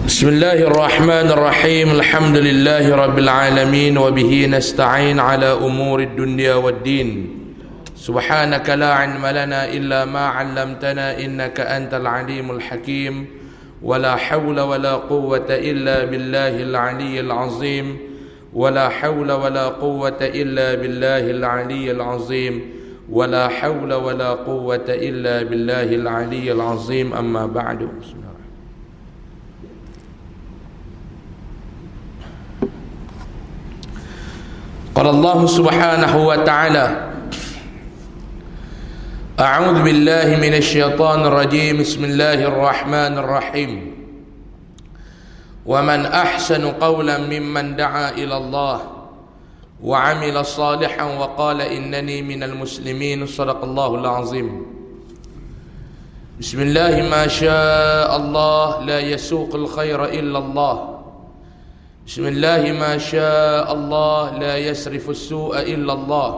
بسم الله الرحمن الرحيم الحمد لله رب العالمين وبه نستعين على أمور الدنيا والدين سبحانك لا علم لنا إلا ما علمتنا إنك أنت العليم الحكيم ولا حول ولا قوة إلا بالله العلي العظيم ولا حول ولا قوة إلا بالله العلي العظيم ولا حول ولا قوة إلا بالله العلي العظيم أما بعد. قال الله سبحانه وتعالى أعوذ بالله من الشيطان الرجيم بسم الله الرحمن الرحيم ومن أحسن قولا ممن دعا إلى الله وعمل صالحا وقال إنني من المسلمين صدق الله العظيم. بسم الله ما شاء الله لا يسوق الخير إلا الله. بسم الله ما شاء الله لا يصرف السوء إلا الله.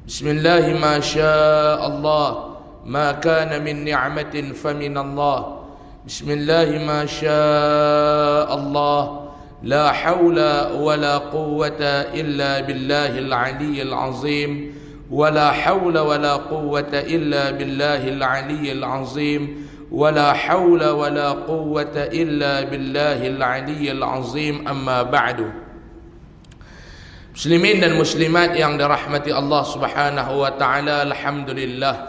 بسم الله ما شاء الله ما كان من نعمة فمن الله. بسم الله ما شاء الله لا حول ولا قوة إلا بالله العلي العظيم ولا حول ولا قوة إلا بالله العلي العظيم ولا حول ولا قوة إلا بالله العلي العظيم أما بعد. Muslimin dan muslimat yang dirahmati Allah Subhanahu wa taala, alhamdulillah.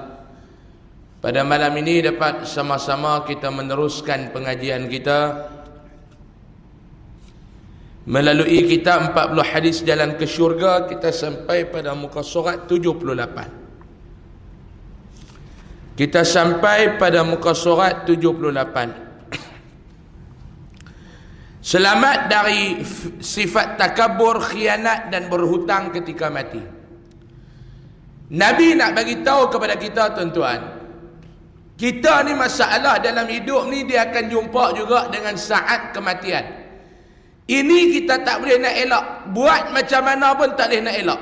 Pada malam ini dapat sama-sama kita meneruskan pengajian kita melalui kitab 40 hadis jalan ke syurga. Kita sampai pada muka surat 78. Kita sampai pada muka surat 78. Selamat dari sifat takabur, khianat dan berhutang ketika mati. Nabi nak bagi tahu kepada kita, tuan-tuan, kita ni masalah dalam hidup ni dia akan jumpa juga dengan saat kematian. Ini kita tak boleh nak elak. Buat macam mana pun tak boleh nak elak.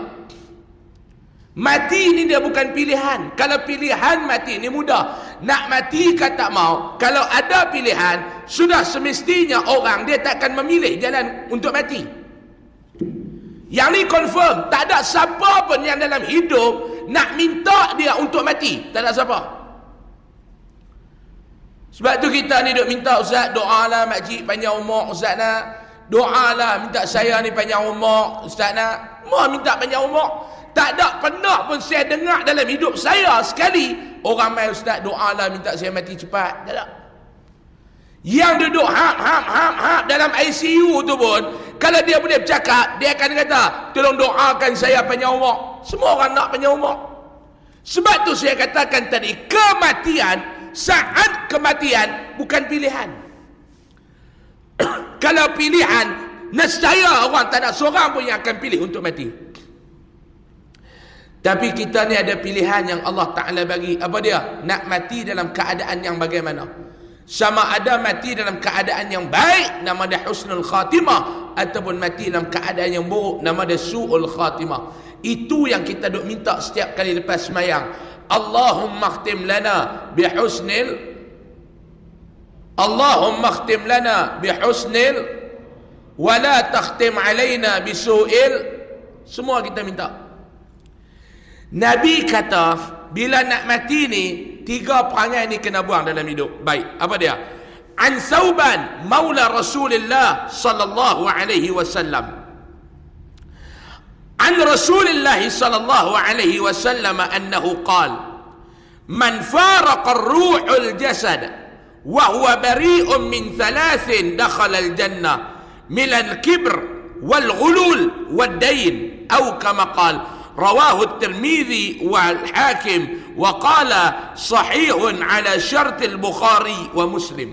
Mati ni dia bukan pilihan. Kalau pilihan mati ni mudah. Nak mati ke tak mau. Kalau ada pilihan, sudah semestinya orang dia takkan memilih jalan untuk mati. Yang ni confirm. Tak ada siapa pun yang dalam hidup nak minta dia untuk mati. Tak ada siapa. Sebab tu kita ni duk minta, Ustaz, doalah makcik panjang umur, Ustaz nak. Doalah minta saya ni panjang umur, Ustaz nak. Mau minta panjang umur. Tak ada pernah pun saya dengar dalam hidup saya sekali orang mai, Ustaz, doalah minta saya mati cepat. Tak ada. Yang duduk hap dalam ICU tu pun, kalau dia boleh bercakap, dia akan kata, tolong doakan saya panjang umur. Semua orang nak panjang umur. Sebab tu saya katakan tadi, kematian, saat kematian bukan pilihan. Kalau pilihan, nescaya orang tak ada seorang pun yang akan pilih untuk mati. Tapi kita ni ada pilihan yang Allah Ta'ala bagi. Apa dia? Nak mati dalam keadaan yang bagaimana? Sama ada mati dalam keadaan yang baik, nama dia husnul khatimah, ataupun mati dalam keadaan yang buruk, nama dia su'ul khatimah. Itu yang kita duk minta setiap kali lepas semayang. Allahumma khtim lana bihusnil, Allahumma khtim lana bihusnil wala takhtim alaina bisu'il. Semua kita minta. Nabi kata, bila nak mati ni, 3 perangai ni kena buang dalam hidup. Baik, apa dia? An Thawban maula Rasulullah sallallahu alaihi wasallam. An Rasulullah sallallahu alaihi wasallam annahu qala, man faraqa ar-ruhul jasad wa huwa bari'un min 3 dakhala al-jannah min al-kibr wal ghulul wad dayn aw kama qala. رواه الترمذي والحاكم وقال صحيح على شرط البخاري ومسلم.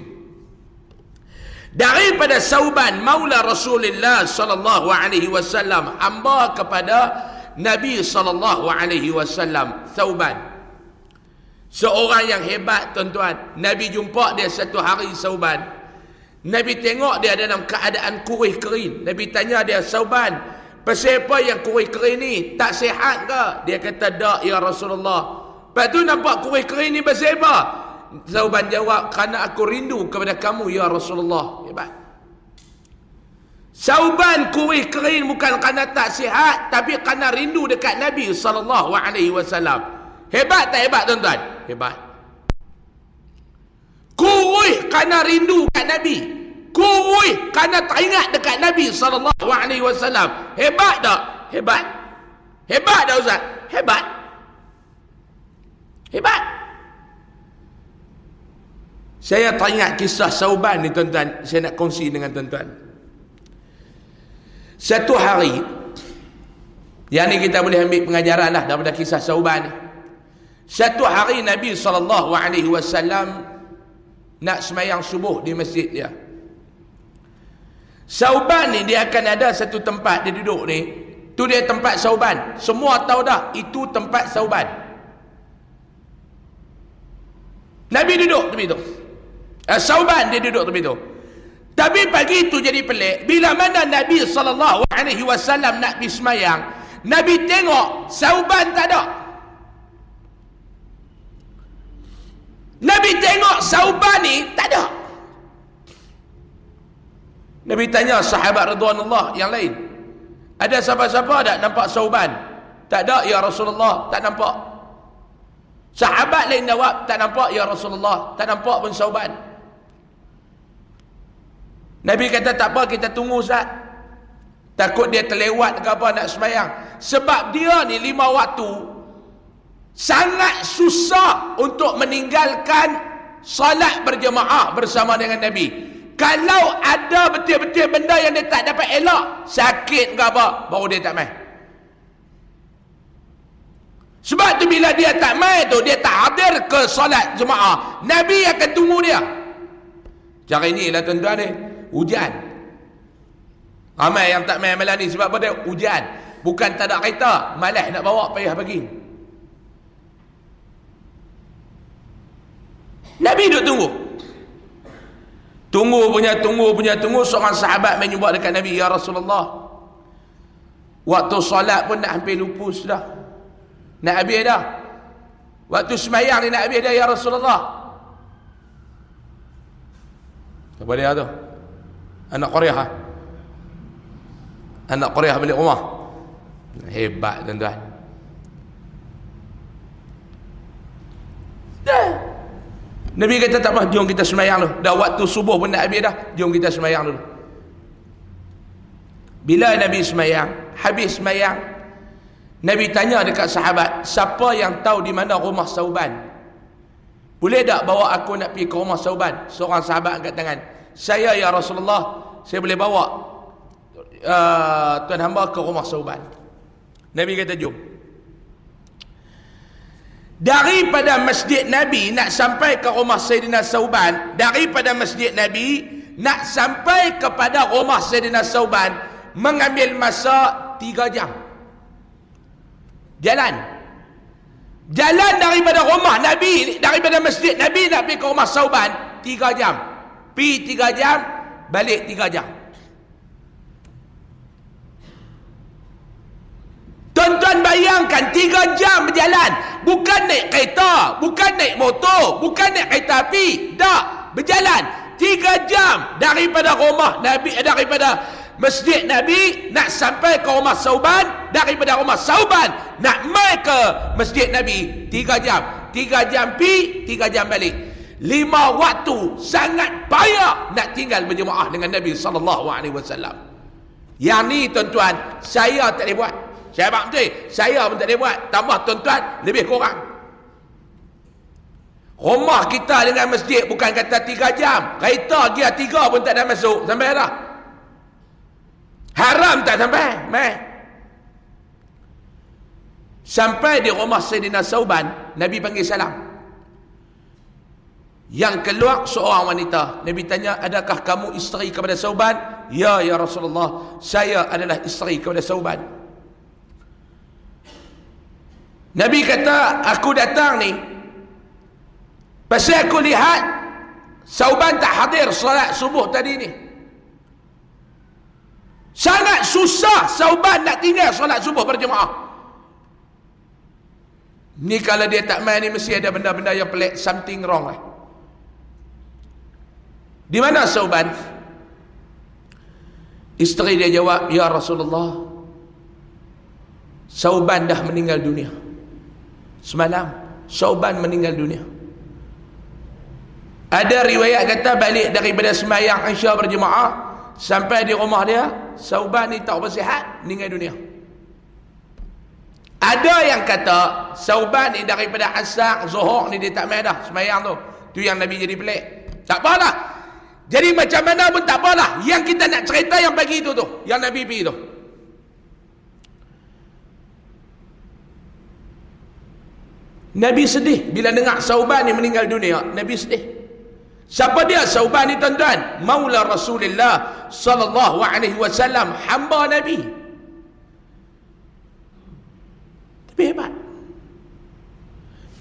Daripada Thawban maula Rasulullah sallallahu alaihi wasallam, hamba kepada Nabi sallallahu alaihi wasallam, Thawban. Seorang yang hebat, tuan-tuan. Nabi jumpa dia satu hari, Thawban. Nabi tengok dia dalam keadaan kurih kering. Nabi tanya dia, Thawban, pasal apa yang kurih kering ni? Tak sihat ke? Dia kata, tak ya Rasulullah. Lepas tu nampak kurih kering ni pasal apa? Sauban jawab, kerana aku rindu kepada kamu ya Rasulullah. Hebat. Sauban kuih kering bukan kerana tak sihat, tapi kerana rindu dekat Nabi SAW. Hebat tak hebat tuan-tuan? Hebat. Kuih kerana rindu dekat Nabi. Kuih kerana teringat dekat Nabi SAW. Hebat tak? Hebat. Hebat tak Ustaz? Hebat. Hebat. Saya teringat kisah Sauban ni tuan-tuan. Saya nak kongsi dengan tuan-tuan. Satu hari, yang ni kita boleh ambil pengajaran lah daripada kisah Sauban ni. Satu hari Nabi SAW nak semayang subuh di masjid dia. Sauban ni dia akan ada satu tempat dia duduk ni. Tu dia tempat Sauban. Semua tahu dah itu tempat Sauban. Nabi duduk tepi tu. Sauban dia duduk tepi tu. Tapi pagi itu jadi pelik. Bila mana Nabi SAW nak pergi semayang, Nabi tengok Sauban tak ada. Nabi tengok Sauban ni tak ada. Nabi tanya sahabat Ridwanullah yang lain, ada siapa-siapa tak nampak Sauban? Tak ada ya Rasulullah, tak nampak. Sahabat lain jawab, tak nampak ya Rasulullah, tak nampak pun Sauban. Nabi kata tak apa, kita tunggu Ustaz. Takut dia terlewat ke apa nak sembahyang. Sebab dia ni 5 waktu sangat susah untuk meninggalkan salat berjemaah bersama dengan Nabi. Kalau ada betul-betul benda yang dia tak dapat elak, sakit ke apa, baru dia tak main. Sebab tu bila dia tak main tu, dia tak hadir ke solat jemaah, Nabi akan tunggu dia. Cara inilah tuan-tuan ni, hujan. Ramai yang tak main malam ni sebab apa dia? Hujan. Bukan tak ada kereta, malas nak bawa, payah pergi. Nabi duduk tunggu. Tunggu. Seorang sahabat main jumpa dekat Nabi, ya Rasulullah, waktu solat pun nak hampir lupus dah, nak habis dah. Waktu semayang ni nak habis dah ya Rasulullah. Apa dia tu? Anak Korea ha? Anak Korea balik rumah. Hebat tuan-tuan. Nabi kata tak apa, jom kita semayang dulu. Dah waktu subuh pun nak habis dah, jom kita semayang dulu. Bila Nabi semayang, habis semayang, Nabi tanya dekat sahabat, siapa yang tahu di mana rumah Sauban? Boleh tak bawa aku nak pergi ke rumah Sauban? Seorang sahabat angkat tangan. Saya ya Rasulullah, saya boleh bawa tuan hamba ke rumah Sauban. Nabi kata jom. Daripada masjid Nabi nak sampai ke rumah Sayyidina Sauban, daripada masjid Nabi nak sampai kepada rumah Sayyidina Sauban mengambil masa 3 jam. Jalan daripada rumah Nabi, daripada masjid Nabi nak pergi ke rumah Sauban 3 jam. Pergi 3 jam, balik 3 jam. Tuan-tuan bayangkan 3 jam berjalan. Bukan naik kereta, bukan naik motor, bukan naik kereta api. Tak, berjalan 3 jam daripada rumah Nabi, daripada masjid Nabi nak sampai ke rumah Sauban, daripada rumah Sauban nak mai ke masjid Nabi 3 jam. 3 jam pi, 3 jam balik. 5 waktu sangat payah nak tinggal berjemaah dengan Nabi SAW. Yang ni tuan-tuan, saya tak boleh buat. Saya abang betul, saya pun tak boleh buat. Tambah tuan-tuan, lebih kurang. Rumah kita dengan masjid bukan kata 3 jam. Kereta gear 3 pun tak ada masuk. Sampai dah. Haram tak sampai. Mai. Sampai di rumah Sayyidina Sauban, Nabi panggil salam. Yang keluar seorang wanita. Nabi tanya, adakah kamu isteri kepada Sauban? Ya, ya Rasulullah, saya adalah isteri kepada Sauban. Nabi kata, aku datang ni pasal aku lihat Sauban tak hadir solat subuh tadi ni. Sangat susah Sauban nak tinggal solat subuh berjemaah. Ni kalau dia tak main ni mesti ada benda-benda yang pelik, something wrong lah. Di mana Sauban? Isteri dia jawab, ya Rasulullah, Sauban dah meninggal dunia. Semalam Sauban meninggal dunia. Ada riwayat kata balik daripada sembahyang Isya berjemaah, sampai di rumah dia, Sauban ni tak bersihat, meninggal dunia. Ada yang kata Sauban ni daripada Asar, Zuhur ni dia tak main dah sembahyang tu. Tu yang Nabi jadi pelik. Tak apalah. Jadi macam mana pun tak apalah. Yang kita nak cerita yang pagi itu tu, yang Nabi pergi tu. Nabi sedih bila dengar Sauban ni meninggal dunia. Nabi sedih. Siapa dia Sauban ni tuan-tuan? Maula Rasulullah sallallahu alaihi wasallam, hamba Nabi. Tapi hebat.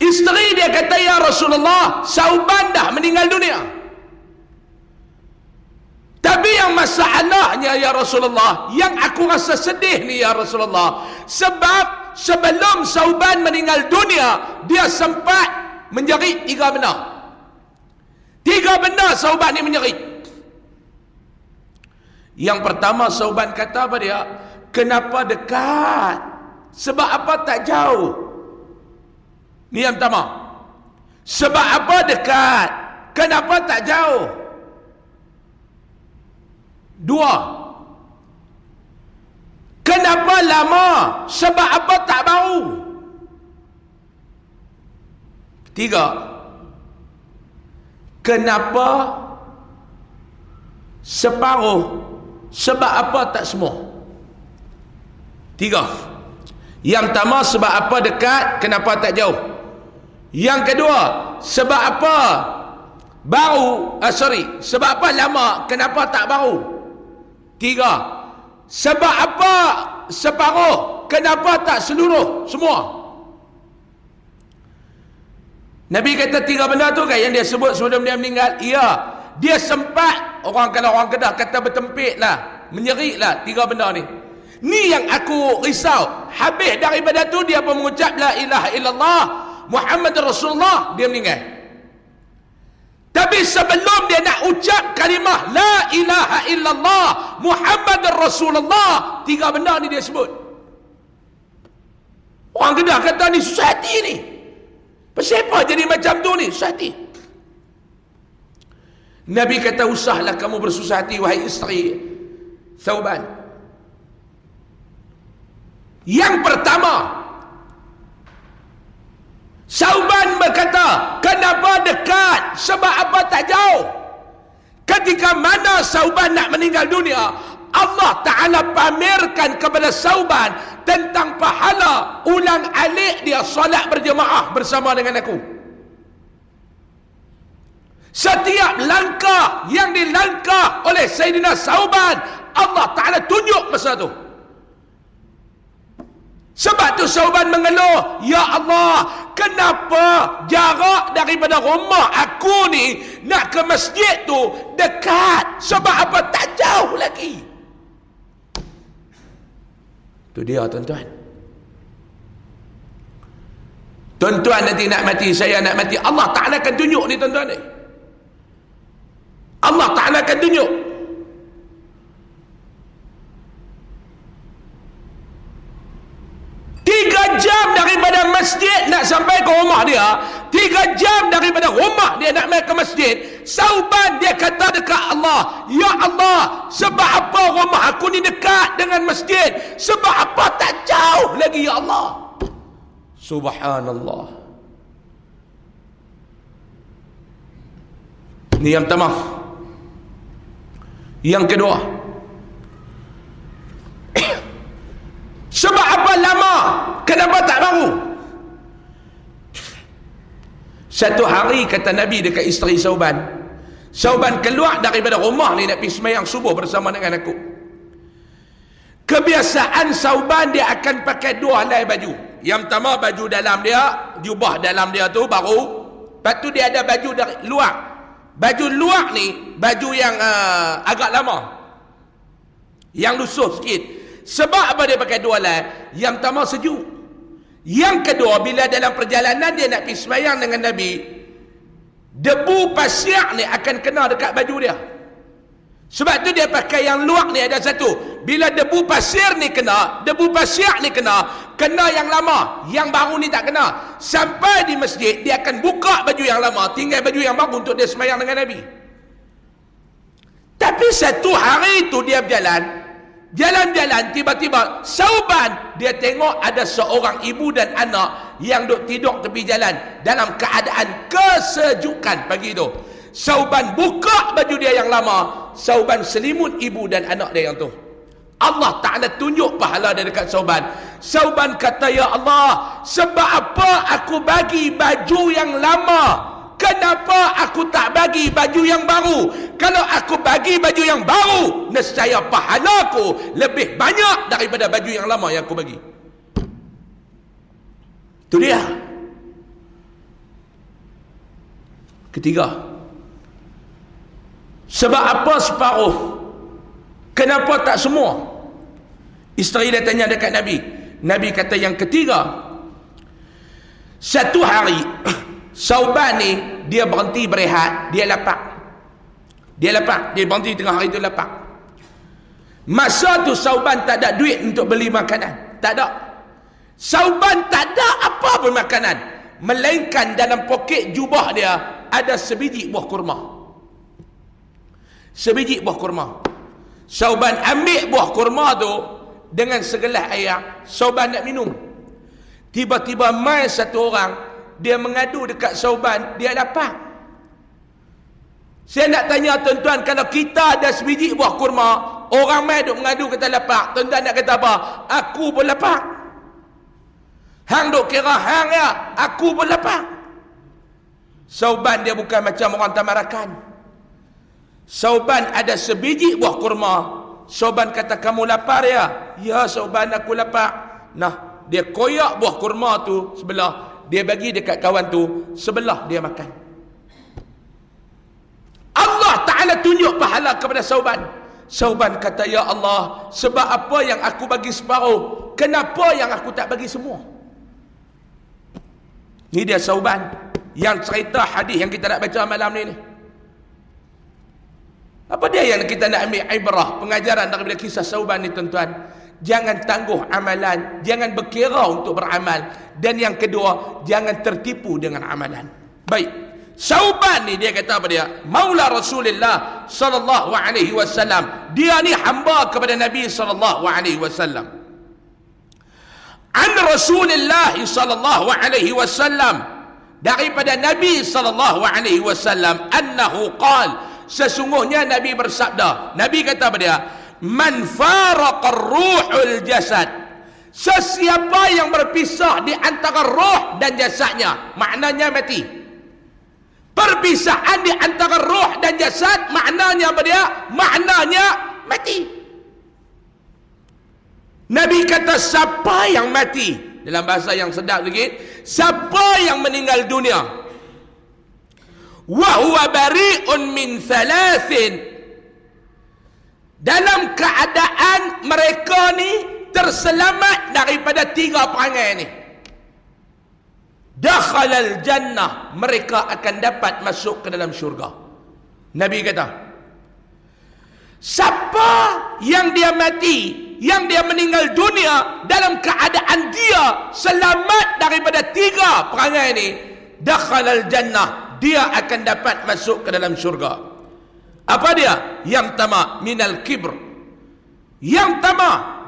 Isteri dia kata, ya Rasulullah, Sauban dah meninggal dunia. Tapi yang masalahnya ya Rasulullah, yang aku rasa sedih ni ya Rasulullah, sebab sebelum Sauban meninggal dunia, dia sempat menjerit 3 benda. 3 benda Sauban ni menjerit. Yang pertama, Sauban kata apa dia? Kenapa dekat? Sebab apa tak jauh? Ni yang pertama. Sebab apa dekat? Kenapa tak jauh? 2. Kenapa lama? Sebab apa tak bau? 3. Kenapa separuh? Sebab apa tak semua? 3. Yang pertama, sebab apa dekat? Kenapa tak jauh? Yang kedua, sebab apa bau? Sebab apa lama? Kenapa tak bau? 3. Sebab apa separuh? Kenapa tak seluruh? Semua. Nabi kata 3 benda tu kan yang dia sebut sebelum dia meninggal. Ya, dia sempat, kalau orang Kedah kata bertempik lah, menyerik lah 3 benda ni. Ni yang aku risau. Habis daripada tu dia pun mengucap la ilaha illallah Muhammad Rasulullah, dia meninggal. Tapi sebelum dia nak ucap kalimah la ilaha illallah Muhammad Rasulullah, 3 benda ni dia sebut. Orang Kedah kata ni susah hati ni. Pasal apa jadi macam tu ni? Susah hati. Nabi kata, usahlah kamu bersusah hati wahai isteri Sauban. Yang pertama, Sauban berkata, kenapa dekat? Sebab apa tak jauh? Ketika mana Sauban nak meninggal dunia, Allah Ta'ala pamerkan kepada Sauban tentang pahala ulang alik dia solat berjemaah bersama dengan aku. Setiap langkah yang dilangkah oleh Sayyidina Sauban, Allah Ta'ala tunjuk masa tu. Sebab tu Sauban mengeluh, ya Allah, kenapa jarak daripada rumah aku ni nak ke masjid tu dekat? Sebab apa tak jauh lagi? Tu dia tuan-tuan. Tuan-tuan nanti nak mati, saya nak mati, Allah Ta'ala akan tunjuk ni tuan-tuan ni. Allah Ta'ala akan tunjuk. Jam daripada masjid nak sampai ke rumah dia, 3 jam daripada rumah dia nak main ke masjid. Sauban dia kata dekat Allah, ya Allah, sebab apa rumah aku ni dekat dengan masjid? Sebab apa tak jauh lagi ya Allah? Subhanallah. Ni yang pertama. Yang kedua, sebab apa lama? Kenapa tak baru? Satu hari kata Nabi dekat isteri Sauban, Sauban keluar daripada rumah ni nak pergi sembahyang subuh bersama dengan aku. Kebiasaan Sauban dia akan pakai 2 helai baju. Yang pertama baju dalam dia, jubah dalam dia tu baru. Lepas tu dia ada baju dari luar. Baju luar ni baju yang agak lama, yang lusuh sikit. Sebab apa dia pakai 2 helai? Yang pertama sejuk. Yang kedua, bila dalam perjalanan dia nak pergi sembahyang dengan Nabi, debu pasir ni akan kena dekat baju dia. Sebab tu dia pakai yang luar ni ada satu. Bila debu pasir ni kena kena yang lama, yang baru ni tak kena. Sampai di masjid dia akan buka baju yang lama, tinggal baju yang baru untuk dia sembahyang dengan Nabi. Tapi satu hari tu dia jalan-jalan, tiba-tiba Sauban dia tengok ada seorang ibu dan anak yang duk tidur tepi jalan dalam keadaan kesejukan pagi tu. Sauban buka baju dia yang lama, Sauban selimut ibu dan anak dia yang tu. Allah Ta'ala tunjuk pahala dia dekat Sauban. Sauban kata, ya Allah, sebab apa aku bagi baju yang lama? Kenapa aku tak bagi baju yang baru? Kalau aku bagi baju yang baru, nescaya pahalaku lebih banyak daripada baju yang lama yang aku bagi. Itu dia. Ketiga, sebab apa separuh? Kenapa tak semua? Isteri dia tanya dekat Nabi. Nabi kata yang ketiga, satu hari Sauban ni dia berhenti berehat, dia lapar. Dia berhenti tengah hari tu lapar. Masa tu Sauban tak ada duit untuk beli makanan. Tak ada. Sauban tak ada apa pun makanan, melainkan dalam poket jubah dia ada sebiji buah kurma. Sebiji buah kurma. Sauban ambil buah kurma tu dengan segelas air. Sauban nak minum. Tiba-tiba mai satu orang, dia mengadu dekat Sauban, dia lapar. Saya nak tanya tuan-tuan, kalau kita ada sebiji buah kurma, orang mai duk mengadu kata lapar, tuan-tuan nak kata apa? Aku pun lapar. Hang duk kira hang ya, aku pun lapar. Sauban dia bukan macam orang tamarakan. Sauban ada sebiji buah kurma. Sauban kata, kamu lapar ya? Ya Sauban, aku lapar. Nah, dia koyak buah kurma tu sebelah, dia bagi dekat kawan tu, sebelah dia makan. Allah Ta'ala tunjuk pahala kepada Sauban. Sauban kata, ya Allah, sebab apa yang aku bagi separuh, kenapa yang aku tak bagi semua? Ni dia Sauban yang cerita hadis yang kita nak baca malam ni. Apa dia yang kita nak ambil ibrah, pengajaran daripada kisah Sauban ni tuan-tuan? Jangan tangguh amalan, jangan berkira untuk beramal, dan yang kedua, jangan tertipu dengan amalan. Baik, Sauban ni dia kata apa dia? Maula Rasulullah sallallahu alaihi wasallam. Dia ni hamba kepada Nabi sallallahu alaihi wasallam. An Rasulullah sallallahu alaihi wasallam, daripada Nabi sallallahu alaihi wasallam, annahu qala, sesungguhnya Nabi bersabda. Nabi kata apa dia? Man faraqar ruhul jasad, sesiapa yang berpisah di antara roh dan jasadnya, maknanya mati. Perpisahan di antara roh dan jasad maknanya apa dia? Maknanya mati. Nabi kata, siapa yang mati, dalam bahasa yang sedap sikit, siapa yang meninggal dunia, wa huwa bari'un min thalathin, dalam keadaan mereka ni terselamat daripada tiga perangai ni, dakhalal jannah, mereka akan dapat masuk ke dalam syurga. Nabi kata, siapa yang dia mati, yang dia meninggal dunia dalam keadaan dia selamat daripada tiga perangai ni, dakhalal jannah, dia akan dapat masuk ke dalam syurga. Apa dia? Yang pertama, minal kibr, yang pertama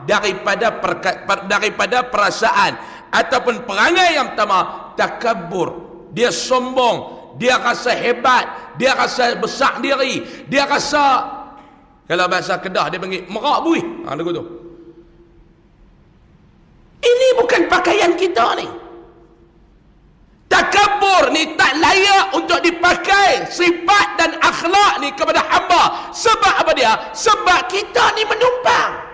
daripada perasaan ataupun perangai yang pertama, takabbur, dia sombong, dia rasa hebat, dia rasa besar diri, dia rasa, kalau bahasa Kedah dia panggil merak buih. Lagu tu. Ini bukan pakaian kita ni. Takabur ni tak layak untuk dipakai sifat dan akhlak ni kepada hamba. Sebab apa dia? Sebab kita ni menumpang.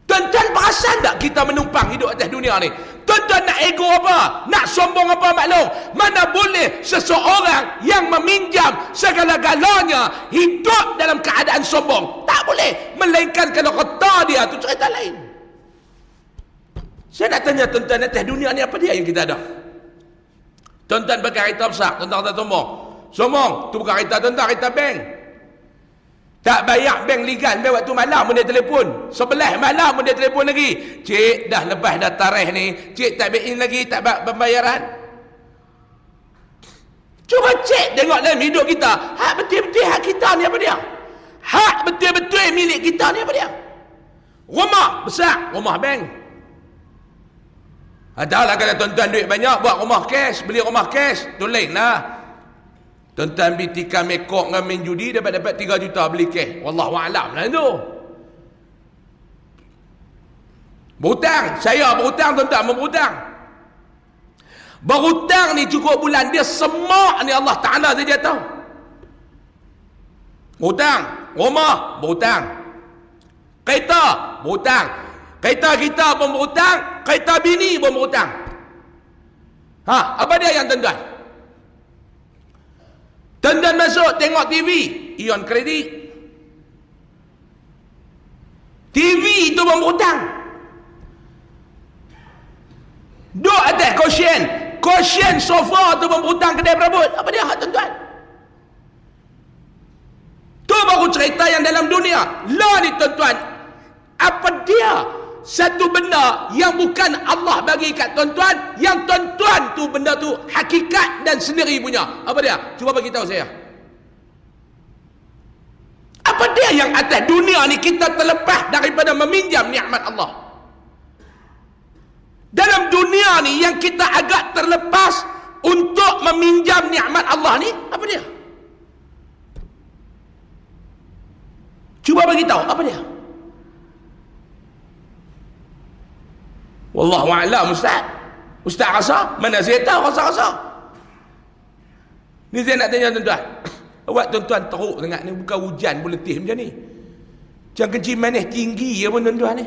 Tuan-tuan perasan tak kita menumpang hidup atas dunia ni? Tuan-tuan nak ego apa? Nak sombong apa maklum? Mana boleh seseorang yang meminjam segala-galanya hidup dalam keadaan sombong? Tak boleh. Melainkan kalau kata dia tu cerita lain. Saya nak tanya tuan-tuan, atas dunia ni apa dia yang kita ada? Tuan-tuan pakai kereta besar, tuan-tuan kata sombong. Sombong, tu bukan kereta tuan-tuan, kereta bank. Tak bayar bank legal, bank waktu malam pun dia telefon. 11 malam pun dia telefon lagi. Cik, dah lepas dah tarikh ni. Cik, tak back in lagi, tak pembayaran. Cuba cek, tengok dalam hidup kita. Hak betul-betul hak kita ni apa dia? Hak betul-betul milik kita ni apa dia? Rumah besar, rumah bank. Adalah kalau tuan-tuan duit banyak, buat rumah cash, beli rumah cash, tu lain lah. Tuan-tuan pergi tikam mekok dengan main judi, dapat 3 juta beli cash. Wallahualam lah itu. Berhutang, saya berhutang, tuan-tuan berhutang. Berhutang ni cukup bulan dia semak ni Allah Ta'ala saja tahu. Berhutang, rumah berhutang, kereta berhutang, kereta kita pun berhutang, kereta bini pun berhutang. Apa dia yang tuan-tuan? Tuan-tuan masuk tengok TV, ion kredit. TV itu pun berhutang. Duk atas cushion sofa tu pun berhutang, kedai perabot. Apa dia hak tuan-tuan? Tu baru cerita yang dalam dunia. Lah ni tuan-tuan, apa dia satu benda yang bukan Allah bagi kat tuan-tuan, yang tuan-tuan tu benda tu hakikat dan sendiri punya. Apa dia? Cuba bagi tahu saya. Apa dia yang atas dunia ni kita terlepas daripada meminjam nikmat Allah? Dalam dunia ni yang kita agak terlepas untuk meminjam nikmat Allah ni, apa dia? Cuba bagi tahu apa dia? Wallahualam ustaz. Ustaz rasa? Mana saya tahu rasa-rasa. Ni saya nak tanya tuan-tuan. Awak tuan-tuan teruk sangat ni, bukan hujan pun letih macam ni. Macam kencing manis tinggi ya pun tuan-tuan ni.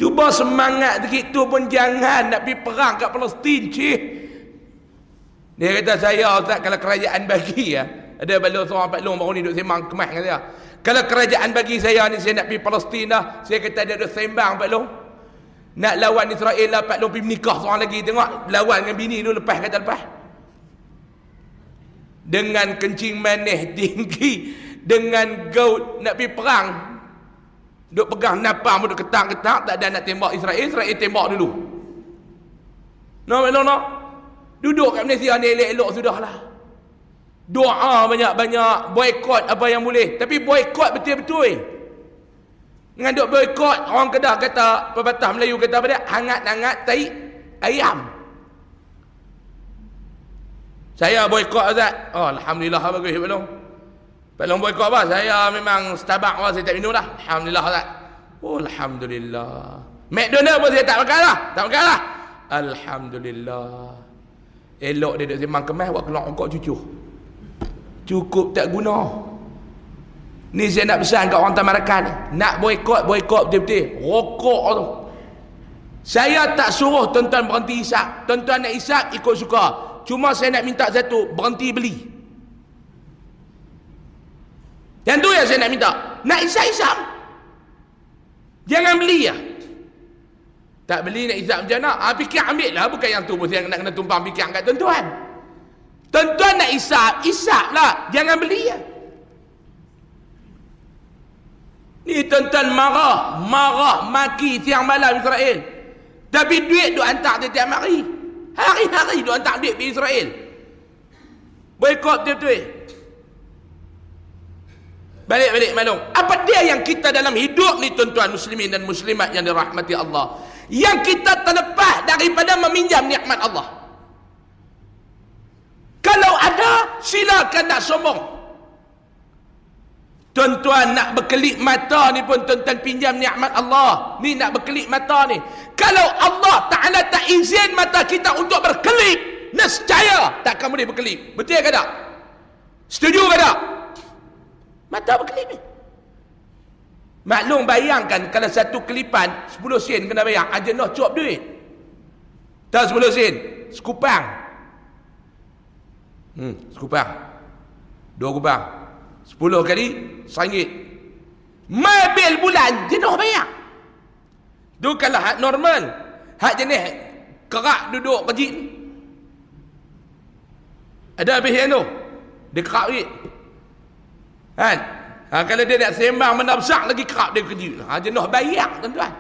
Cuba semangat sikit tu pun jangan nak pergi perang kat Palestin, cik. Dia kata saya, Ustaz, kalau kerajaan bagi ya. Ada balong seorang Pak Long baru ni duduk sembang kemas dengan saya. Kalau kerajaan bagi saya ni, saya nak pergi Palestin dah. Saya kata dia duduk sembang Pak Long. Nak lawan Israel lah, Pak Long pergi menikah seorang lagi. Tengok, lawan dengan bini dulu lepas kata lepas. Dengan kencing manis tinggi, dengan gout nak pergi perang. Duk pegang napam, duk ketak-ketak, tak ada nak tembak Israel, Israel tembak dulu. No. Duduk kat Malaysia ni elok-elok sudahlah. Doa banyak-banyak, boykot apa yang boleh. Tapi boykot betul-betul. Dengan duk boykot, orang Kedah kata, pepatah Melayu kata apa dia? Hangat-hangat tai ayam. Saya boykot Ustaz. Oh, alhamdulillah bagus belum. Belum boykot apa? Saya memang Starbucks saya tak minum dah. Alhamdulillah Ustaz. Oh, alhamdulillah. McDonald pun saya tak makan lah. Tak makan lah. Alhamdulillah. Elok dia duduk sembang kemas, buat keluar rokok cucu. Cukup tak guna. Ni saya nak pesan kat orang Tamarakan ni. Nak boykot betul-betul. Rokok tu. Saya tak suruh tuan-tuan berhenti isap. Tuan-tuan nak isap, ikut suka. Cuma saya nak minta satu, berhenti beli. Yang tu yang saya nak minta. Nak isap-isap, jangan beli ya. Tak beli nak isap macam mana? Fikir ambil lah. Bukan yang tu pun saya nak kena tumpang fikir kat tuan-tuan. Tuan-tuan nak isap, isap lah. Jangan beli ya. Ni tuan-tuan marah, maki siang malam Israel. Tapi duit duk hantar tiap-tiap hari. Hari-hari duk hantar duit pergi Israel. Boykot betul-betul. Balik malum. Apa dia yang kita dalam hidup ni tuan-tuan muslimin dan muslimat yang dirahmati Allah, yang kita terlepas daripada meminjam nikmat Allah? Kalau ada, silakan nak sombong. Tuan-tuan nak berkelip mata ni pun tuan-tuan pinjam nikmat Allah. Ni nak berkelip mata ni. Kalau Allah Ta'ala tak izin mata kita untuk berkelip, nescaya takkan boleh berkelip. Betul ke tak? Setuju ke tak? Mata berkelip ni. Maklum, bayangkan kalau satu kelipan 10 sen kena bayar. Ajenah cop duit. Tak 10 sen. Sekupang. Sekupang. 2 kupang. 10 kali RM1. Mobil bulan jenuh bayar. Tu kalau hak normal. Hak jenis kerak duduk kejit. Ada habis yang tu. Dia kerak kejit. Kan? Kalau dia nak sembang benda besar lagi kerak dia kejit. Jenuh bayar tuan-tuan.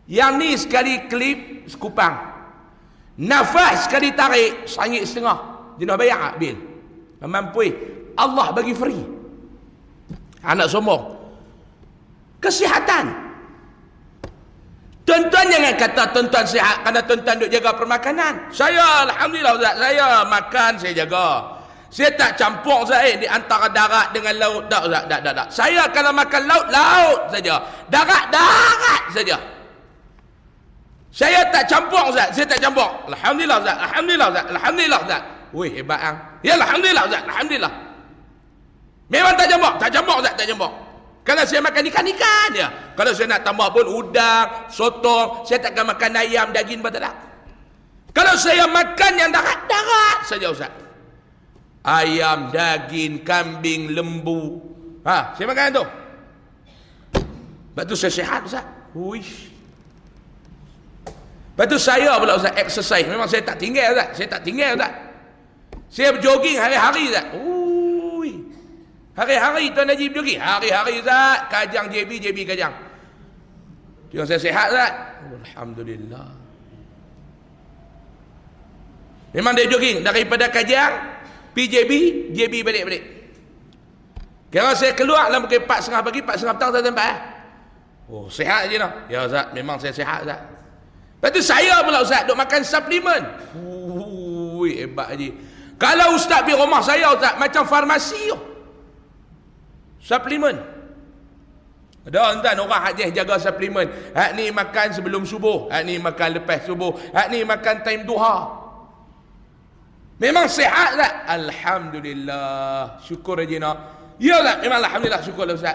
Yang ni sekali klip sekupang. Nafas sekali tarik RM1.5. Jenuh bayar bil. Mampu. Allah bagi free. Anak sombong. Kesihatan. Tuan-tuan jangan kata tuan-tuan sihat kerana tuan-tuan duk jaga permakanan. Saya alhamdulillah Ustaz, saya makan saya jaga. Saya tak campur Ustaz di antara darat dengan laut. Tak Ustaz, tak. Saya kalau makan laut saja. Darat saja. Saya tak campur Ustaz, saya tak campur. Alhamdulillah Ustaz, alhamdulillah Ustaz. Weh hebat hang. Ya alhamdulillah Ustaz, alhamdulillah. Memang tak campur Ustaz, tak campur. Kalau saya makan ikan ya. Kalau saya nak tambah pun udang, sotong, saya takkan makan ayam, daging apa tak. Kalau saya makan yang darat saja Ustaz. Ayam, daging, kambing, lembu. Saya makan tu. Lepas tu saya sihat Ustaz. Uish. Lepas tu saya pula Ustaz exercise. Memang saya tak tinggal Ustaz. Saya berjoging hari-hari Ustaz. Hari-hari Tuan Haji berjogging. Hari-hari Ustaz. Kajang JB kajang. Tengok saya sihat Ustaz. Alhamdulillah. Memang dia jogging. Daripada kajang, JB balik-balik. Kalau saya keluar dalam pukul 4.30 pagi, 4.30 petang saya sampai. Oh, sihat je lah. Ya Ustaz, memang saya sihat Ustaz. Lepas tu saya pula Ustaz, duk makan suplemen. Hebat je. Kalau Ustaz pergi rumah saya Ustaz, macam farmasi tu. Suplemen. Ada tuan orang hadis jaga suplemen. Hak ni makan sebelum subuh, hak ni makan lepas subuh, hak ni makan time duha. Memang sihat tak? Alhamdulillah. Syukur aja nak. Ya tak? Memang alhamdulillah syukur Ustaz.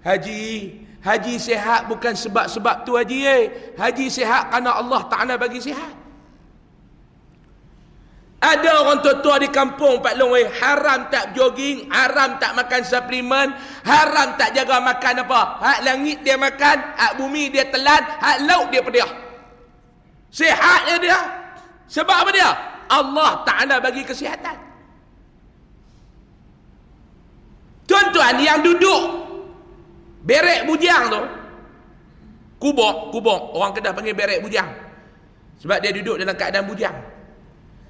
Haji sihat bukan sebab-sebab tu Haji. Haji sihat kerana Allah Ta'ala bagi sihat. Ada orang tua-tua di kampung Pak Long, haram tak jogging, haram tak makan suplemen, haram tak jaga makan apa. Hak langit dia makan, hak bumi dia telan, hak laut dia pediah. Sihatnya dia. Sebab apa dia? Allah Ta'ala bagi kesihatan. Tuan-tuan yang duduk berek bujang tu, kubur, orang Kedah panggil berek bujang. Sebab dia duduk dalam keadaan bujang.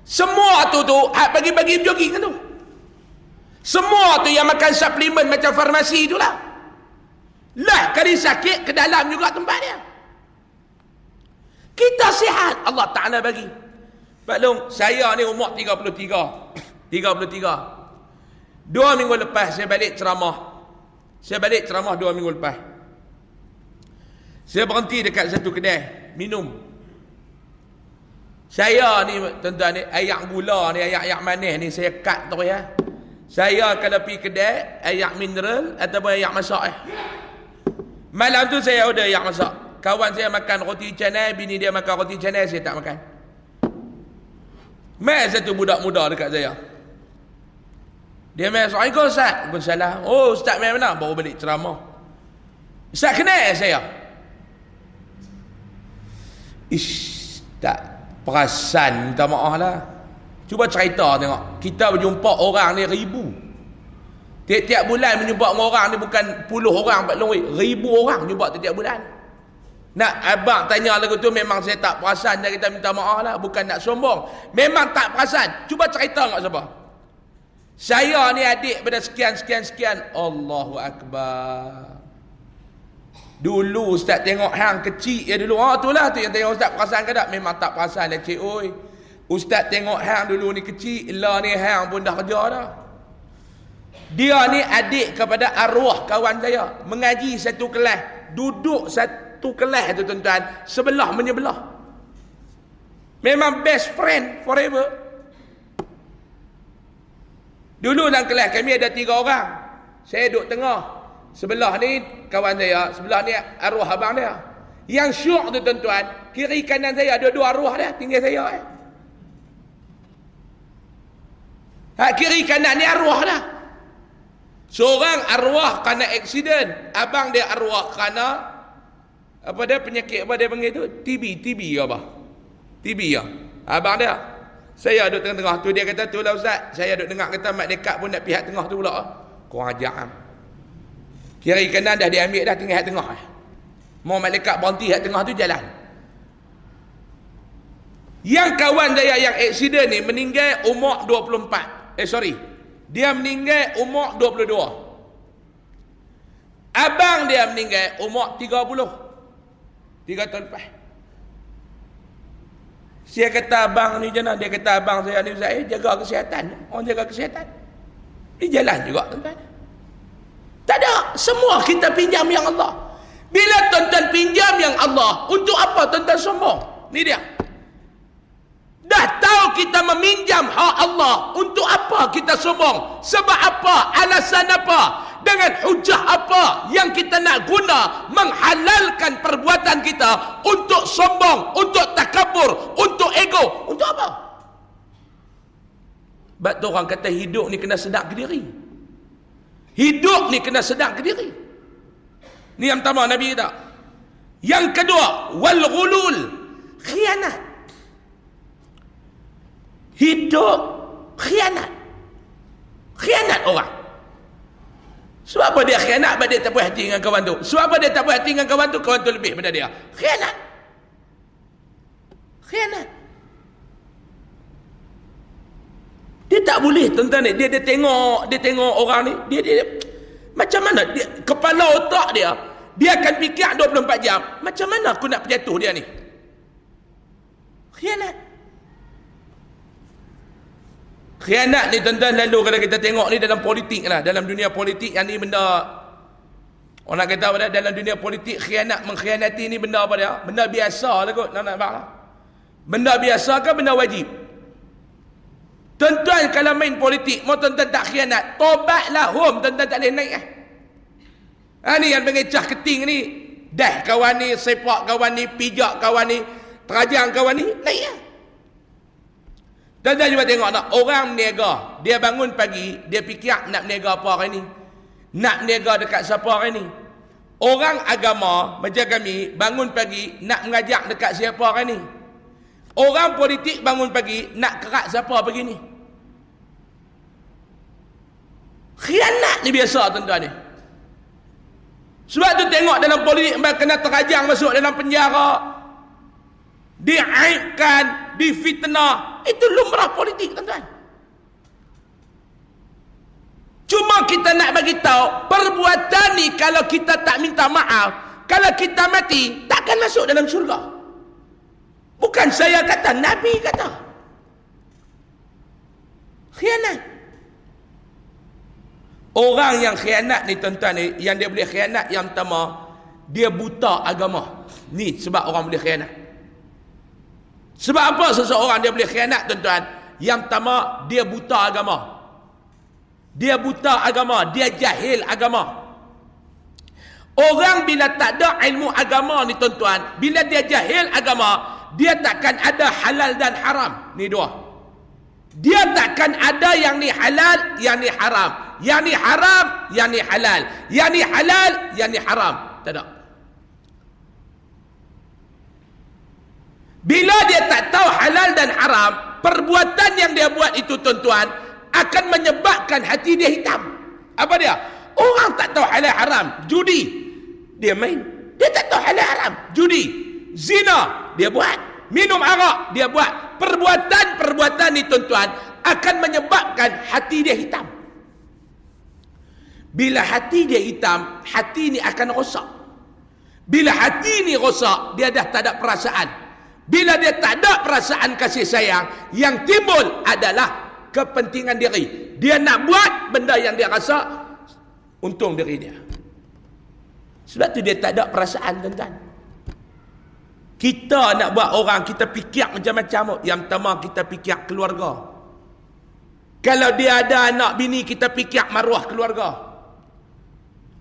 Semua tu hak bagi-bagi jogging kan tu. Semua tu yang makan suplemen macam farmasi itulah. Lah kali sakit ke dalam juga tempat dia. Kita sihat, Allah Ta'ala bagi. Pak Long, saya ni umur 33. 2 minggu lepas saya balik ceramah. 2 minggu lepas. Saya berhenti dekat satu kedai minum. Saya ni tuan-tuan ni, ayak gula ni, ayak manis ni saya cut tu ya. Saya kalau pergi kedai ayak mineral ataupun ayak masak malam tu saya order ayak masak. Kawan saya makan roti canai, bini dia makan roti canai, saya tak makan. Mai satu budak muda dekat saya. Dia mai, "Assalamualaikum Ustaz." Waalaikumsalam. "Oh Ustaz mai mana?" Baru balik ceramah. "Ustaz kenal saya?" Ish, tak perasan, minta maaf lah. Cuba cerita tengok. Kita berjumpa orang ni ribu. Tiap-tiap bulan menjumpa orang ni bukan puluh orang, ribu orang jumpa tiap bulan. Nak abang tanya lagu tu memang saya tak perasan, dan kita minta maaf lah. Bukan nak sombong. Memang tak perasan. Cuba cerita kat siapa? Saya ni adik pada sekian. Allahu Akbar. Dulu Ustaz tengok hang kecil ya dulu. Itulah tu yang tengok Ustaz perasan ke tak? Memang tak perasan lah cik oi. Ustaz tengok hang dulu ni kecil, lah ni hang pun dah kerja dah. Dia ni adik kepada arwah kawan saya. Mengaji satu kelas. Duduk satu kelas tu tuan-tuan. Sebelah menyebelah. Memang best friend forever. Dulu dalam kelas kami ada 3 orang. Saya duduk tengah. Sebelah ni kawan saya, sebelah ni arwah abang dia. Yang syok tu tuan-tuan, kiri kanan saya ada 2 arwah dia, tinggal saya. Kiri kanan ni arwah dah. Seorang arwah kerana aksiden, abang dia arwah kerana apa dia penyakit apa dia panggil tu? TB apa? TV ya. Abang dia. Saya duduk tengah-tengah tu, dia kata, tu lah Ustaz, saya duduk dengar kata malaikat pun nak pihak tengah tu pula. Kurang ajar. Kiri kanan dah diambil dah, tinggal tengah. Mau malaikat berhenti hak tengah tu jalan. Yang kawan saya yang aksiden ni meninggal umur 24. Dia meninggal umur 22. Abang dia meninggal umur 30. 3 tahun lepas. Saya kata abang ni jangan. Dia kata abang saya ni Ustaz, jaga kesihatan. Orang jaga kesihatan. Dia jalan juga tuan-tuan. Tak ada. Semua kita pinjam yang Allah. Bila tuan-tuan pinjam yang Allah, untuk apa tuan-tuan sombong? Ni dia. Dah tahu kita meminjam hak Allah, untuk apa kita sombong? Sebab apa? Alasan apa? Dengan hujah apa yang kita nak guna menghalalkan perbuatan kita untuk sombong, untuk takabur, untuk ego? Untuk apa? Sebab tu orang kata hidup ni kena sedar ke diri. Hidup ni kena sedar ke diri. Ni yang pertama Nabi kata. Yang kedua, wal ghulul, khianat. Hidup khianat. Khianat orang. Sebab apa dia khianat? Sebab dia tak puas hati dengan kawan tu. Sebab apa dia tak puas hati dengan kawan tu lebih daripada dia. Khianat. Khianat. Dia tak boleh tuan-tuan ni. Dia tengok orang ni. Dia macam mana dia, kepala otak dia akan fikir 24 jam. Macam mana aku nak berjatuh dia ni? Khianat. Khianat ni tuan-tuan lalu kalau kita tengok ni dalam politik lah. Dalam dunia politik yang ni benda, orang kata apa dah, dalam dunia politik khianat, mengkhianati ni benda apa dia? Benda biasa lah kot. Nak faham? Benda biasa ke benda wajib? Tuan-tuan kalau main politik, mau tuan-tuan tak khianat, tobatlah home, tuan-tuan tak boleh naik lah. Ni yang panggil cah keting ni, dah kawan ni, sepak kawan ni, pijak kawan ni, terajang kawan ni, naik lah. Tuan-tuan cuba tengok tak, orang berniaga, dia bangun pagi, dia fikir nak berniaga apa hari ni, nak berniaga dekat siapa hari ni. Orang agama macam kami bangun pagi nak mengajak dekat siapa hari ni. Orang politik bangun pagi nak kerak siapa pagi ni. Khianat ni biasa tuan-tuan ni. Sebab tu tengok dalam politik kena terajang masuk dalam penjara, diaibkan, difitnah. Itu lumrah politik tuan-tuan. Cuma kita nak bagi tahu perbuatan ni kalau kita tak minta maaf, kalau kita mati takkan masuk dalam syurga. Bukan saya kata, Nabi kata. Khianat. Orang yang khianat ni tuan-tuan ni, yang dia boleh khianat yang pertama, dia buta agama. Ni sebab orang boleh khianat. Sebab apa seseorang dia boleh khianat tuan-tuan? Yang pertama, dia buta agama. Dia buta agama, dia jahil agama. Orang bila tak ada ilmu agama ni tuan-tuan, bila dia jahil agama, dia takkan ada halal dan haram. Ni dua. Dia takkan ada yang ni halal, yang ni haram. Yang ni haram, yang ni halal. Yang ni halal, yang ni haram. Tak ada. Bila dia tak tahu halal dan haram, perbuatan yang dia buat itu tuan-tuan akan menyebabkan hati dia hitam. Apa dia? Orang tak tahu halal haram, judi, dia main. Dia tak tahu halal haram, judi, zina, dia buat. Minum arak, dia buat. Perbuatan-perbuatan ni tuan-tuan akan menyebabkan hati dia hitam. Bila hati dia hitam, hati ni akan rosak. Bila hati ni rosak, dia dah tak ada perasaan. Bila dia tak ada perasaan kasih sayang, yang timbul adalah kepentingan diri. Dia nak buat benda yang dia rasa untung diri dia. Sebab tu dia tak ada perasaan tuan-tuan. Kita nak buat orang, kita fikir macam-macam. Yang pertama kita fikir keluarga. Kalau dia ada anak bini, kita fikir maruah keluarga.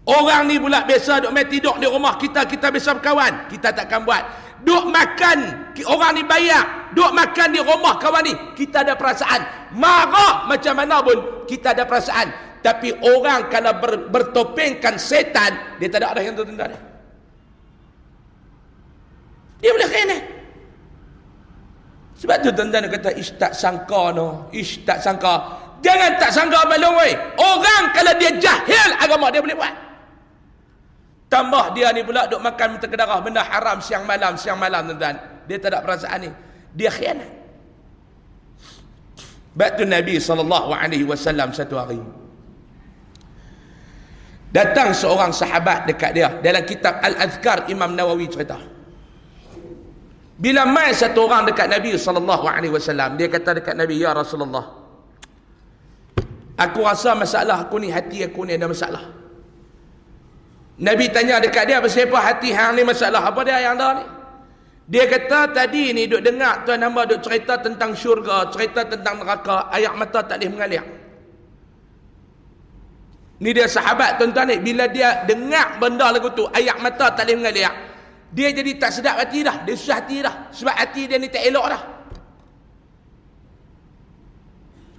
Orang ni pula biasa duk main tidur di rumah kita, kita biasa berkawan, kita takkan buat. Duk makan, orang ni bayar, duk makan di rumah kawan ni, kita ada perasaan. Marah macam mana pun, kita ada perasaan. Tapi orang kalau bertopengkan setan, dia tak ada yang tu tuan-tuan. Dia boleh khianat. Sebab tu tuan-tuan kata ish tak sangka no, ish tak sangka. Jangan tak sangka balong weh. Orang kalau dia jahil agama dia boleh buat. Tambah dia ni pula duk makan minta kedarah benda haram siang malam tuan-tuan. Dia tak ada perasaan ni. Dia khianat. Sebab tu Nabi SAW satu hari datang seorang sahabat dekat dia. Dalam kitab Al-Azkar Imam Nawawi cerita. Bila mai satu orang dekat Nabi SAW, dia kata dekat Nabi, ya Rasulullah, aku rasa masalah aku ni, hati aku ni ada masalah. Nabi tanya dekat dia, apa hati hang ni masalah? Apa dia yang ada ni? Dia kata, tadi ni duk dengar tuan hamba duk cerita tentang syurga, cerita tentang neraka, air mata tak boleh mengalir. Ni dia sahabat tuan-tuan ni, bila dia dengar benda lagu tu, air mata tak boleh mengalir, dia jadi tak sedap hati dah, dia susah hati dah, sebab hati dia ni tak elok dah.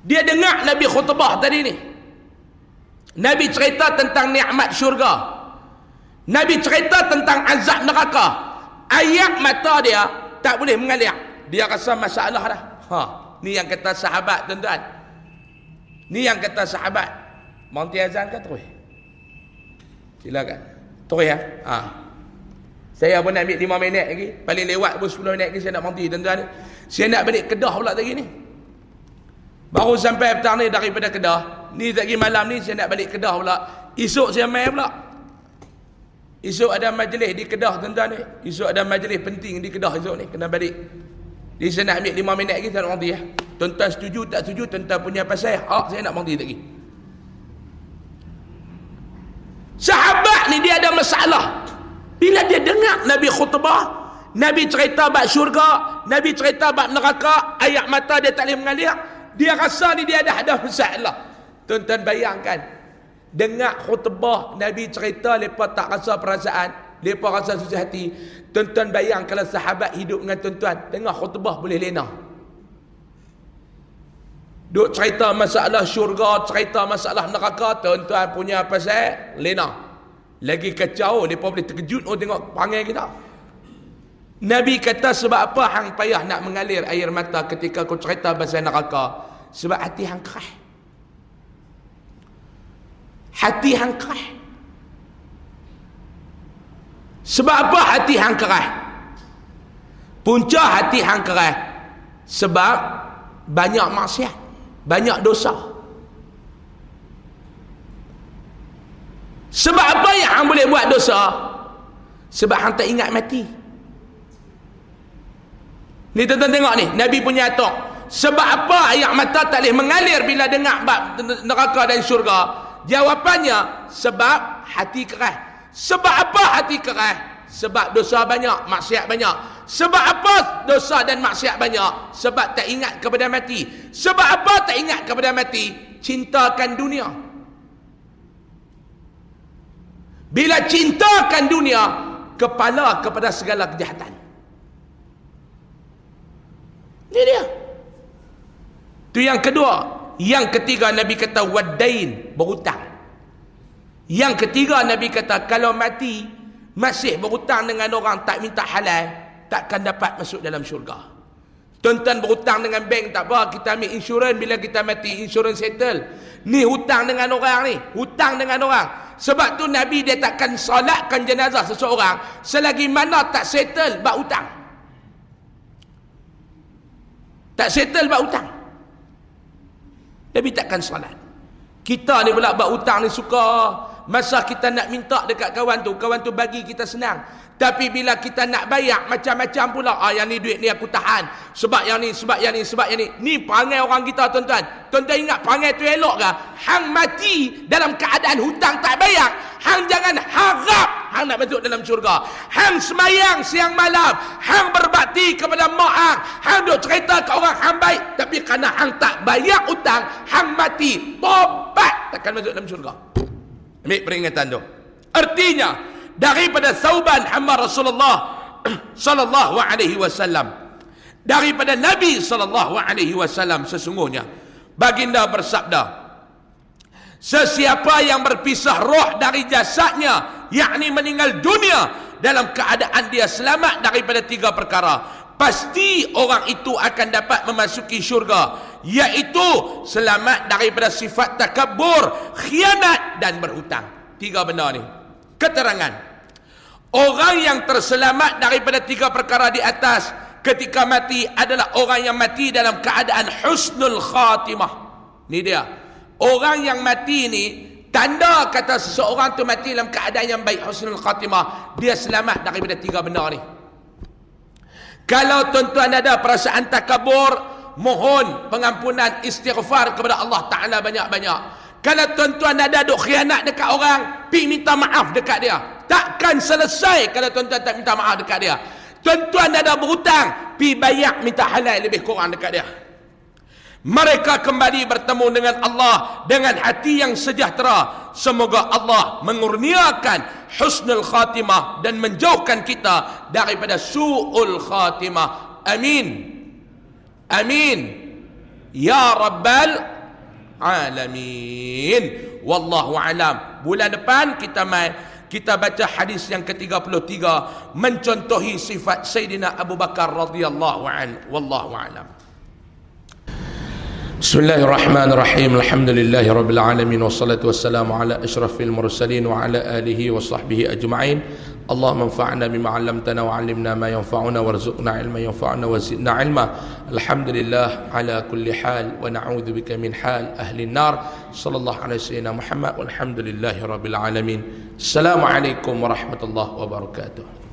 Dia dengar Nabi khutbah tadi ni, Nabi cerita tentang nikmat syurga, Nabi cerita tentang azab neraka, air mata dia tak boleh mengalir. Dia rasa masalah dah. Ni yang kata sahabat tuan-tuan, ni yang kata sahabat. Monti azan ke terus? Silakan terus ya. Saya pun nak ambil 5 minit lagi, paling lewat pun 10 minit lagi saya nak monti tuan-tuan. Saya nak balik Kedah pula tadi ni, baru sampai petang ni daripada Kedah ni, lagi malam ni saya nak balik Kedah pula. Esok saya main pula, esok ada majlis di Kedah tuan-tuan ni, esok ada majlis penting di Kedah esok ni, kena balik. Jadi saya nak ambil 5 minit lagi saya nak monti ya. Tuan-tuan setuju tak setuju, tuan-tuan punya pasal saya nak monti lagi. Sahabat ni dia ada masalah. Bila dia dengar Nabi khutbah, Nabi cerita bab syurga, Nabi cerita bab neraka, air mata dia tak boleh mengalir, dia rasa ni dia ada masalah. Tuan-tuan bayangkan, dengar khutbah Nabi cerita, lepas tak rasa perasaan, lepas rasa susah hati. Tuan-tuan bayang kalau sahabat hidup dengan tuan-tuan, dengar khutbah boleh lena. Duk cerita masalah syurga, cerita masalah neraka, tuan-tuan punya pasal lena. Lagi kacau, mereka boleh terkejut tengok panggil kita. Nabi kata, sebab apa hang payah nak mengalir air mata ketika kau cerita pasal neraka? Sebab hati hang keras. Hati hang keras. Sebab apa hati hang keras? Punca hati hang keras sebab banyak maksiat, banyak dosa. Sebab apa yang hang boleh buat dosa? Sebab hang tak ingat mati. Ni tuan-tuan tengok ni, Nabi punya atok. Sebab apa air mata tak boleh mengalir bila dengar bab neraka dan syurga? Jawapannya, sebab hati keras. Sebab apa hati keras? Sebab dosa banyak, maksiat banyak. Sebab apa dosa dan maksiat banyak? Sebab tak ingat kepada mati. Sebab apa tak ingat kepada mati? Cintakan dunia. Bila cintakan dunia, kepala kepada segala kejahatan. Ini dia. Itu yang kedua. Yang ketiga Nabi kata wadain, berhutang. Yang ketiga Nabi kata kalau mati masih berhutang dengan orang tak minta halal, takkan dapat masuk dalam syurga. Tuan-tuan berhutang dengan bank tak apa, kita ambil insurans, bila kita mati insurans settle. Ni hutang dengan orang ni, hutang dengan orang. Sebab tu Nabi dia takkan solatkan jenazah seseorang selagi mana tak settle bab hutang. Tak settle bab hutang, Nabi takkan solat. Kita ni pula bab hutang ni suka. Masa kita nak minta dekat kawan tu bagi kita senang. Tapi bila kita nak bayar macam-macam pula. Yang ni duit ni aku tahan, sebab yang ni, sebab yang ni, sebab yang ni. Ni perangai orang kita tuan-tuan. Tuan-tuan ingat perangai tu elok ke? Hang mati dalam keadaan hutang tak bayar, hang jangan harap hang nak masuk dalam syurga. Hang semayang siang malam, hang berbakti kepada mak hang duk cerita ke orang hang baik, tapi kerana hang tak bayar hutang, hang mati, tobat takkan masuk dalam syurga. Ambil peringatan tu. Artinya daripada Thauban hamba Rasulullah sallallahu alaihi wasallam, daripada Nabi sallallahu alaihi wasallam, sesungguhnya baginda bersabda, sesiapa yang berpisah roh dari jasadnya, yakni meninggal dunia dalam keadaan dia selamat daripada 3 perkara. pasti orang itu akan dapat memasuki syurga, iaitu selamat daripada sifat takabur, khianat dan berhutang. 3 benda ni. Keterangan, orang yang terselamat daripada 3 perkara di atas ketika mati adalah orang yang mati dalam keadaan husnul khatimah. Ni dia, orang yang mati ni, tanda kata seseorang tu mati dalam keadaan yang baik, husnul khatimah, dia selamat daripada 3 benda ni. Kalau tuan-tuan ada perasaan takabur, mohon pengampunan, istighfar kepada Allah Ta'ala banyak-banyak. Kalau tuan-tuan ada duk khianat dekat orang, pergi minta maaf dekat dia. Takkan selesai kalau tuan-tuan tak minta maaf dekat dia. Tuan-tuan ada berhutang, pergi bayar minta halal lebih kurang dekat dia. Mereka kembali bertemu dengan Allah dengan hati yang sejahtera. Semoga Allah mengurniakan husnul khatimah dan menjauhkan kita daripada su'ul khatimah. Amin. Amin. Ya Rabbal Alamin. Wallahu alam. Bulan depan kita baca hadis yang ke-33 mencontohi sifat Sayyidina Abu Bakar radhiyallahu anhu. Wallahu alam. Bismillahirrahmanirrahim. Alhamdulillahi rabbil alamin wassalatu wassalamu ala asyrafil mursalin wa ala alihi wa sahbihi ajma'in. Allahumma anfa'na bima 'allamtana wa 'allimna ma yanfa'una warzuqna 'ilman yanfa'una wa zidna 'ilma. Alhamdulillah ala kulli hal wa na'udzu bika min hal ahli an-nar. Sallallahu alaihi sayyidina Muhammad walhamdulillahi rabbil alamin. Assalamualaikum warahmatullahi wabarakatuh.